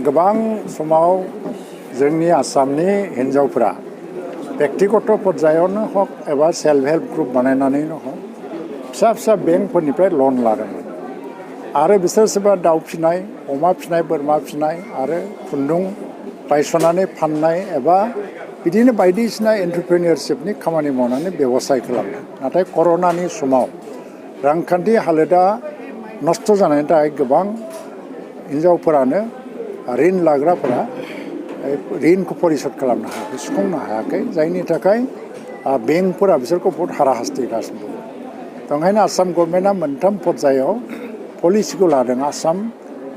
गोबां समाव जोंनि आसामनि हिन्जावफोरा व्यक्तिगत पर्यायावनो हक एबा सेल्फ हेल्प ग्रुप बानायनानैनो हक फिसा फिसा बेंकफोरनिफ्राय लन लादोंमोन आरो बिसोर सोरबा दाउ फिनाय, अमा फिनाय, बोरमा फिनाय आरो खुन्दुं बायस'नानै फाननाय एबा बिदिनो बायदिसिना एन्टारप्रेनियरशिपनि खामानि मावनानै बेबसाय खालामदों। नाथाय कर'नानि समाव रांखान्थि हालोदा नस्थ' जानायनि थाखाय गोबां हिन्जावफोरानो ऋण लाग्राफोरा ऋणखौ परिसद खालामनो हायाखै, सुख'नो हायाखै, जायनि थाखाय बेंकफोरा बिसोरखौ बहुत हाराहास्थिगासिनो दङ। ओंखायनो आसाम गभर्नमेन्टआ मोनथाम पर्यायाव पलिसिखौ लादों, Assam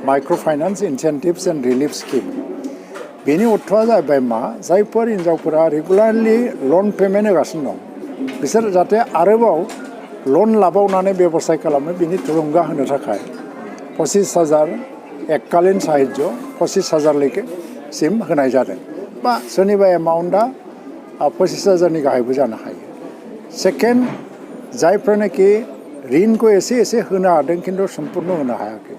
micro' finance incentives and relief scheme. बेनि अर्थआ जाहैबाय मा, जायफोर हिन्जावफोरा रेगुलारलि लन पेमेन्ट होगासिनो दं बिसोर जाहाथे आरोबाव लन लाबावनानै बेबसाय खालामो बिनि थुलुंगा होनो थाखाय 25,000 एककालीन साहाय्य 25,000सिम होनाय जादों, बा सोरनिबा एमाउन्टआ 25,000नि गाहायबो जानो हायो। सेकेन्ड, जायफोरनाखि ऋणखौ एसे एसे होनो हादों खिन्थु सम्पुर्ण होनो हायाखै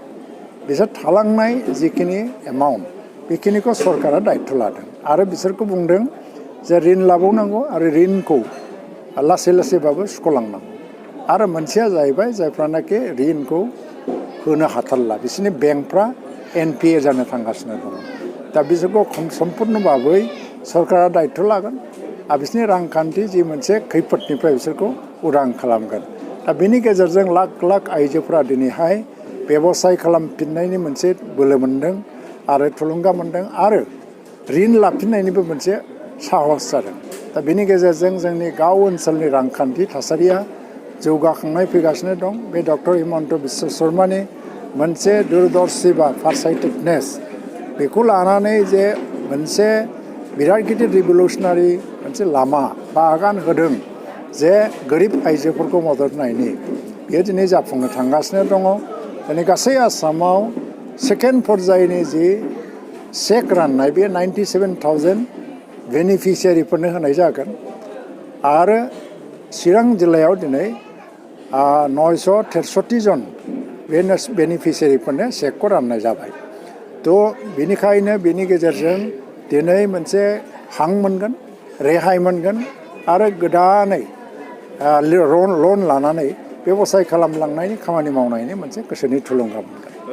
बिसोर थालांनाय जिखिनि एमाउन्ट बेखिनिखौ सरकारा दायित्व लादों आरो बिसोरखौ बुंदों जे ऋण लाबावनांगौ आरो ऋणखौ लासै लासैबाबो सुख'लांनांगौ। आरो मोनसेया जाहैबाय जायफ्रानाखि ऋणखौ होनो हाथारला बिसोरनि बेंकफ्रा NPA जानो थांगासिनो दङ। दा बिसोरखौ सम्पुर्ण भाबै सरकारा दायित्व लागोन आरो बिसोरनि रांखान्थि जि मोनसे खैफोदनिफ्राय बिसोरखौ उदां खालामगोन। दा बेनि गेजेरजों लाख लाख आइजोफोरा दिनैहाय बेबसाय खालामफिननायनि मोनसे बोलो मोन्दों आरो थुलुंगा मोन्दों आरो ऋण लाफिननायनिबो मोनसे साहस जादों। दा बेनि गेजेरजों जोंनि गाव ओनसोलनि रांखान्थि थासारिया जौगाखांनाय फैगासिनो दं। बे डक्टर हिमन्त बिश्व शर्मानि मोनसे दूरदर्शी बा फारसाइटेडनेस बेखौ लानानै जे मोनसे बिराद गिदिर रिभलिउसनारि मोनसे लामा बा आगान होदों जे गोरिब आइजोफोरखौ मदद होनायनि, बेयो दिनै जाफुंनो थांगासिनो दङ। दिनै गासै आसामाव सेकेन्ड पर्यायनि जि चेक राननाय बे 97,000 बेनिफिसियारिफोरनो होनाय जागोन आरो चिरां जिल्लायाव दिनै 963 जन बे बेनिफिसियारिफोरनो चेकखौ राननाय जाबाय। थ' बेनिखायनो बेनि गेजेरजों दिनै मोनसे हां मोनगोन, रेहाय मोनगोन आरो गोदानै लन लानानै बेबसाय खालामलांनायनि खामानि मावनायनि मोनसे गोसोनि थुलुंगा मोनगोन।